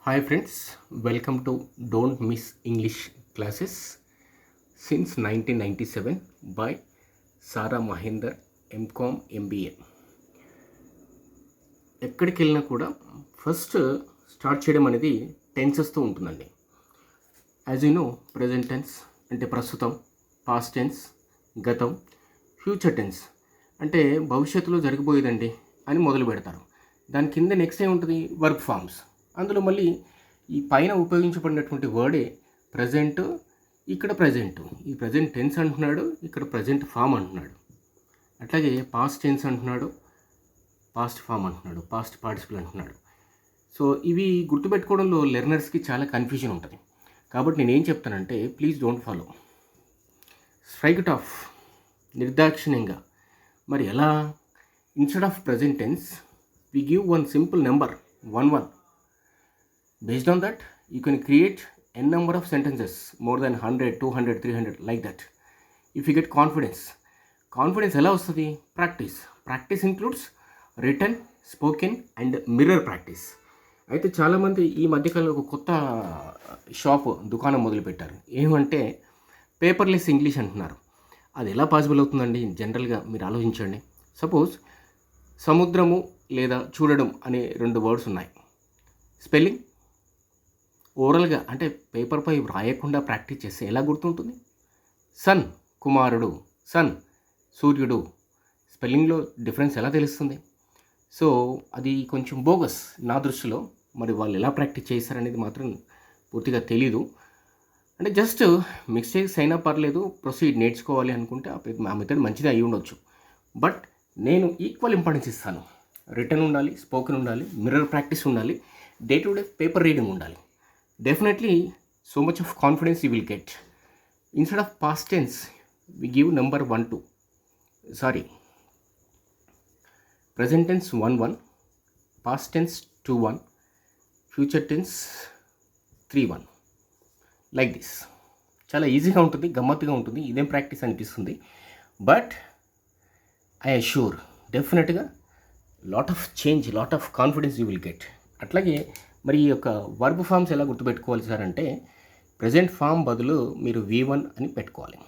Hi friends, welcome to Don't Miss English Classes since 1997 by Sara Mahinder MCOM MBA. ఎక్కడికి వెళ్ళినా కూడా first start చేయడం అనేది టెన్సెస్తో ఉంటుందండి. As you know, present tense అంటే ప్రస్తుతం, పాస్ట్ టెన్స్ గతం, ఫ్యూచర్ టెన్స్ అంటే భవిష్యత్తులో జరగబోయేదండి అని మొదలు పెడతారు. దాని కింద నెక్స్ట్ ఏముంటుంది? Verb forms. అందులో మళ్ళీ ఈ పైన ఉపయోగించబడినటువంటి వర్డే ప్రజెంట్, ఇక్కడ ప్రజెంట్, ఈ ప్రజెంట్ టెన్స్ అంటున్నాడు, ఇక్కడ ప్రజెంట్ ఫామ్ అంటున్నాడు. అట్లాగే పాస్ట్ టెన్స్ అంటున్నాడు, పాస్ట్ ఫామ్ అంటున్నాడు, పాస్ట్ పార్టిసిపల్ అంటున్నాడు. సో ఇవి గుర్తుపెట్టుకోవడంలో లెర్నర్స్కి చాలా కన్ఫ్యూజన్ ఉంటుంది. కాబట్టి నేనేం చెప్తానంటే, please don't follow, strike it off, నిర్దాక్షిణ్యంగా. మరి ఎలా? Instead of present tense we give one simple number 11. Based on that you can create n number of sentences, more than 100, 200, 300, like that. If you get confidence ఎలా వస్తుంది? Practice includes written, spoken and mirror practice. అయితే చాలామంది ఈ మధ్యకాలంలో ఒక కొత్త దుకాణం మొదలుపెట్టారు. ఏమంటే పేపర్లెస్ ఇంగ్లీష్ అంటున్నారు. అది ఎలా పాసిబుల్ అవుతుందండి? జనరల్గా మీరు ఆలోచించండి. సపోజ్ సముద్రము లేదా చూడడం అనే 2 వర్డ్స్ ఉన్నాయి. స్పెల్లింగ్ ఓరల్గా అంటే పేపర్పై రాయకుండా ప్రాక్టీస్ చేస్తే ఎలా గుర్తుంటుంది? సన్ కుమారుడు, సన్ సూర్యుడు, స్పెల్లింగ్లో డిఫరెన్స్ ఎలా తెలుస్తుంది? సో అది కొంచెం బోగస్ నా దృష్టిలో. మరి వాళ్ళు ఎలా ప్రాక్టీస్ చేస్తారనేది మాత్రం పూర్తిగా తెలీదు. అంటే జస్ట్ మిస్టేక్స్ అయినా పర్లేదు, ప్రొసీడ్, నేర్చుకోవాలి అనుకుంటే ఆ మెథడ్ మంచిది అయి ఉండొచ్చు. బట్ నేను ఈక్వల్ ఇంపార్టెన్స్ ఇస్తాను. రిటర్న్ ఉండాలి, స్పోకెన్ ఉండాలి, మిర్రర్ ప్రాక్టీస్ ఉండాలి, day to day paper reading ఉండాలి. Definitely so much of confidence you will get. Instead of past tense we give number 1 2, present tense 1 past tense 2 future tense 3 like this. చాలా ఈజీగా ఉంటుంది, గమ్మత్తుగా ఉంటుంది. ఇదేం practice అనిపిస్తుంది. But I assure డెఫినెట్గా lot of change, lot of confidence you will get. అట్లాగే మరి ఈ యొక్క వర్బ్ ఫామ్స్ ఎలా గుర్తుపెట్టుకోవాలి సార్ అంటే, ప్రజెంట్ ఫామ్ బదులు మీరు V1 అని పెట్టుకోవాలి.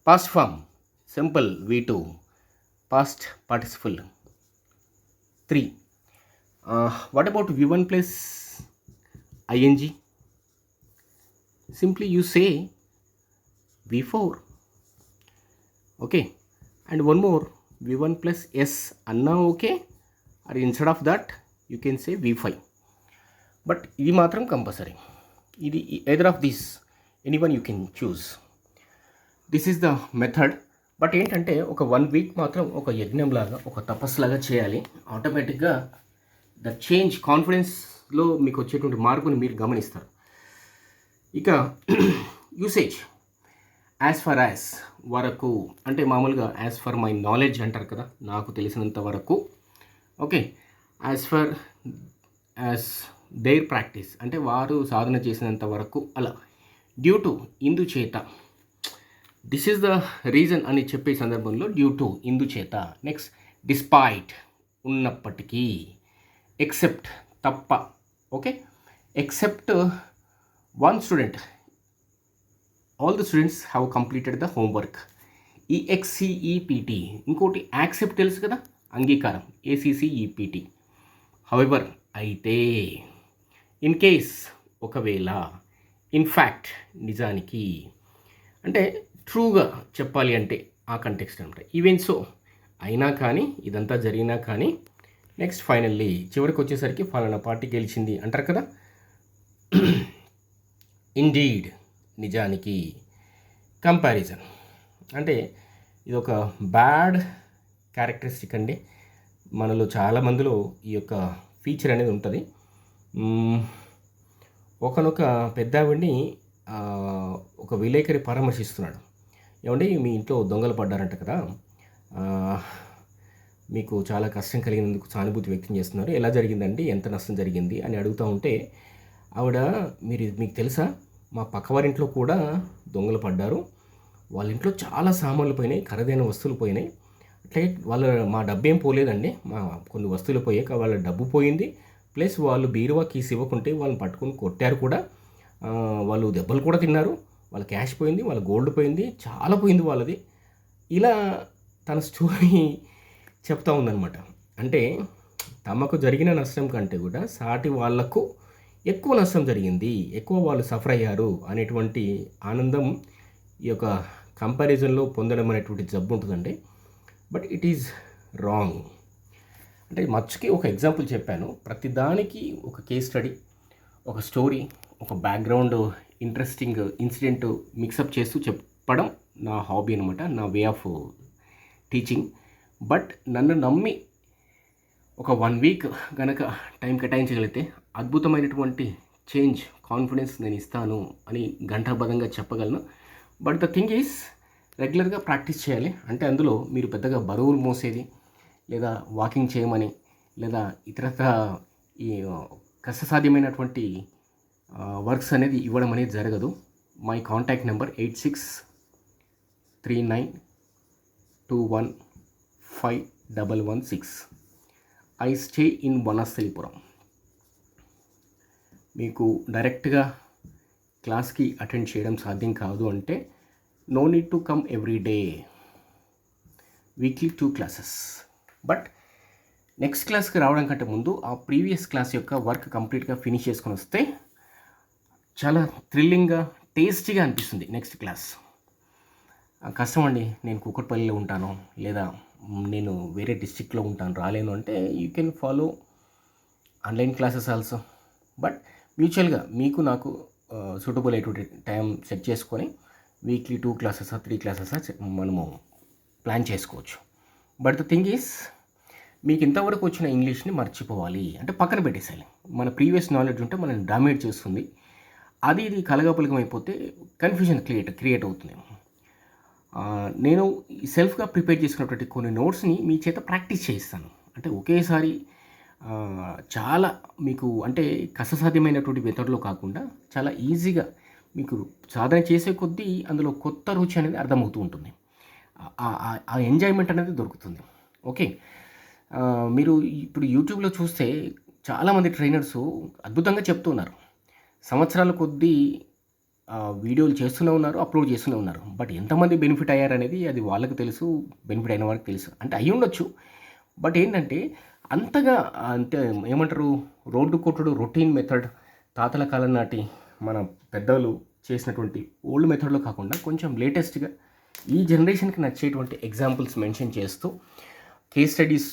Past form simple V2, past participle 3. What about V1 plus ING? Simply you say V4. Okay, and one more, V1 plus S అన్నా okay, or instead of that you can say V5. But ఇది మాత్రం compulsory. ఇది either of these, anyone you can choose. This is the method. But ఏంటంటే ఒక 1 week మాత్రం ఒక యజ్ఞంలాగా, ఒక తపస్సులాగా చేయాలి. ఆటోమేటిక్గా ద చేంజ్, కాన్ఫిడెన్స్లో మీకు వచ్చేటువంటి మార్పుని మీరు గమనిస్తారు. ఇక యూసేజ్ యాజ్ ఫర్ యాజ్ వరకు అంటే మామూలుగా యాజ్ ఫర్ మై నాలెడ్జ్ అంటారు కదా, నాకు తెలిసినంత వరకు. ఓకే, యాజ్ దేర్ ప్రాక్టీస్ అంటే వారు సాధన చేసినంత వరకు, అలా. డ్యూ టు ఇందుచేత, దిస్ ఈజ్ ద రీజన్ అని చెప్పే సందర్భంలో డ్యూ టు ఇందుచేత. నెక్స్ట్ డిస్పైట్ ఉన్నప్పటికీ, ఎక్సెప్ట్ తప్ప. Okay, except one student, all the students have completed the homework. EXCEPT. ఇంకోటి యాక్సెప్ట్ తెలుసు కదా, అంగీకారం, ACCEPT. హౌఎవర్ అయితే, ఇన్ కేస్ ఒకవేళ, ఇన్ఫ్యాక్ట్ నిజానికి, అంటే ట్రూగా చెప్పాలి అంటే ఆ కంటెక్స్ట్ అనమాట. ఈవెన్ సో, అయినా కానీ, ఇదంతా జరిగినా కానీ. నెక్స్ట్ ఫైనల్లీ చివరికి వచ్చేసరికి ఫలానా పార్టీ గెలిచింది అంటారు కదా. ఇండీడ్ నిజానికి. కంపారిజన్ అంటే ఇది ఒక బ్యాడ్ క్యారెక్టరిస్టిక్ అండి. మనలో చాలామందిలో ఈ యొక్క ఫీచర్ అనేది ఉంటుంది. ఒకనొక పెద్ద ఆవిడ్ని ఒక విలేకరి పరామర్శిస్తున్నాడు. ఏమండి, మీ ఇంట్లో దొంగలు పడ్డారంట కదా, మీకు చాలా కష్టం కలిగినందుకు సానుభూతి వ్యక్తం చేస్తున్నారు, ఎలా జరిగిందండి, ఎంత నష్టం జరిగింది అని అడుగుతూ ఉంటే, ఆవిడ, మీకు తెలుసా, మా పక్కవారింట్లో కూడా దొంగలు పడ్డారు, వాళ్ళ ఇంట్లో చాలా సామాన్లు పోయినాయి, ఖరీదైన వస్తువులు పోయినాయి, అట్లాగే మా డబ్బు ఏం పోలేదండి, మా కొన్ని వస్తువులు పోయాక వాళ్ళ డబ్బు పోయింది, ప్లస్ వాళ్ళు బీరువా కీస్ ఇవ్వకుంటే వాళ్ళని పట్టుకొని కొట్టారు కూడా. వాళ్ళు దెబ్బలు కూడా తిన్నారు. వాళ్ళ క్యాష్ పోయింది, వాళ్ళ గోల్డ్ పోయింది, చాలా పోయింది వాళ్ళది. ఇలా తన స్టోరీ చెప్తా ఉందనమాట. అంటే తమకు జరిగిన నష్టం కంటే కూడా సాటి వాళ్లకు ఎక్కువ నష్టం జరిగింది, ఎక్కువ వాళ్ళు సఫర్ అయ్యారు అనేటువంటి ఆనందం ఈ యొక్క కంపారిజన్లో పొందడం అనేటువంటి జబ్బు ఉంటుందండి. But it is wrong. అంటే మచ్చుకి ఒక ఎగ్జాంపుల్ చెప్పాను. ప్రతిదానికి ఒక కేస్ స్టడీ, ఒక స్టోరీ, ఒక బ్యాక్గ్రౌండ్ ఇంట్రెస్టింగ్ ఇన్సిడెంట్ మిక్సప్ చేస్తూ చెప్పడం నా హాబీ అనమాట, నా వే ఆఫ్ టీచింగ్. బట్ నన్ను నమ్మి ఒక 1 వీక్ కనుక టైం కేటాయించగలిగితే అద్భుతమైనటువంటి చేంజ్, కాన్ఫిడెన్స్ నేను ఇస్తాను అని ఘంటాబద్ధంగా చెప్పగలను. బట్ ద థింగ్ ఈజ్ రెగ్యులర్గా ప్రాక్టీస్ చేయాలి. అంటే అందులో మీరు పెద్దగా బరువులు మోసేది, లేదా వాకింగ్ చేయమని, లేదా ఇతరత్ర ఈ కష్టసాధ్యమైనటువంటి వర్క్స్ అనేది ఇవ్వడం అనేది జరగదు. My contact number 8639215116. I stay in Vanasthalipuram. మీకు డైరెక్ట్గా క్లాస్కి అటెండ్ చేయడం సాధ్యం కాదు అంటే no need to come every day, weekly 2 classes. But next క్లాస్కి రావడం కంటే ముందు ఆ ప్రీవియస్ క్లాస్ యొక్క వర్క్ కంప్లీట్గా ఫినిష్ చేసుకొని వస్తే చాలా థ్రిల్లింగ్గా, టేస్టీగా అనిపిస్తుంది నెక్స్ట్ క్లాస్. కష్టం అండి, నేను కూకట్పల్లిలో ఉంటాను, లేదా నేను వేరే డిస్ట్రిక్ట్లో ఉంటాను, రాలేను అంటే you can follow online classes also. But మ్యూచువల్గా మీకు నాకు సూటబుల్ అయ్యేటువంటి టైం సెట్ చేసుకొని వీక్లీ 2 క్లాసెస్ 3 క్లాసెస్ మనము ప్లాన్ చేసుకోవచ్చు. బట్ ద థింగ్ ఈజ్, మీకు ఇంతవరకు వచ్చిన ఇంగ్లీష్ని మర్చిపోవాలి అంటే పక్కన పెట్టేసేయాలి. మన ప్రీవియస్ నాలెడ్జ్ ఉంటే మనల్ని డామినేట్ చేస్తుంది. అది ఇది కలగాపులగం అయిపోతే కన్ఫ్యూజన్ క్రియేట్ అవుతుంది. నేను సెల్ఫ్గా ప్రిపేర్ చేసుకున్నటువంటి కొన్ని నోట్స్ని మీ చేత ప్రాక్టీస్ చేయిస్తాను. అంటే ఒకేసారి చాలా మీకు అంటే కష్టసాధ్యమైనటువంటి మెథడ్లో కాకుండా చాలా ఈజీగా మీకు సాధన చేసే కొద్దీ అందులో కొత్త రుచి అనేది అర్థమవుతూ ఉంటుంది. ఆ ఎంజాయ్మెంట్ అనేది దొరుకుతుంది. ఓకే, మీరు ఇప్పుడు యూట్యూబ్లో చూస్తే చాలామంది ట్రైనర్సు అద్భుతంగా చెప్తున్నారు. సంవత్సరాల కొద్దీ వీడియోలు చేస్తూనే ఉన్నారు, అప్లోడ్ చేస్తూనే ఉన్నారు. బట్ ఎంతమంది బెనిఫిట్ అయ్యారనేది అది వాళ్ళకి తెలుసు, బెనిఫిట్ అయిన వారికి తెలుసు. అంటే అయ్యి ఉండొచ్చు. బట్ ఏంటంటే అంతగా అంటే ఏమంటారు, రోడ్డు కొట్టుడు రొటీన్ మెథడ్, తాతల కాలం నాటి మన పెద్దలు చేసినటువంటి ఓల్డ్ మెథడ్లో కాకుండా కొంచెం లేటెస్ట్గా ఈ జనరేషన్కి నచ్చేటువంటి ఎగ్జాంపుల్స్ మెన్షన్ చేస్తూ, కేస్ స్టడీస్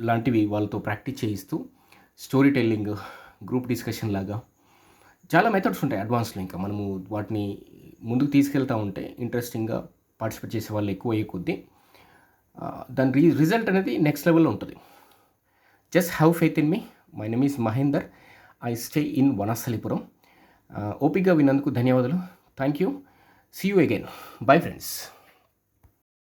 లాంటివి వాళ్ళతో ప్రాక్టీస్ చేయిస్తూ, స్టోరీ టెల్లింగ్, గ్రూప్ డిస్కషన్ లాగా చాలా మెథడ్స్ ఉంటాయి అడ్వాన్స్లో. ఇంకా మనము వాటిని ముందుకు తీసుకెళ్తూ ఉంటే ఇంట్రెస్టింగ్గా పార్టిసిపేట్ చేసే వాళ్ళు ఎక్కువ అయ్యే కొద్దీ దాని రిజల్ట్ అనేది నెక్స్ట్ లెవెల్లో ఉంటుంది. Just have faith in me. My name is Mahender. I stay in Vanasthalipuram. ఓపికగా విన్నందుకు ధన్యవాదాలు. Thank you. See you again. Bye friends.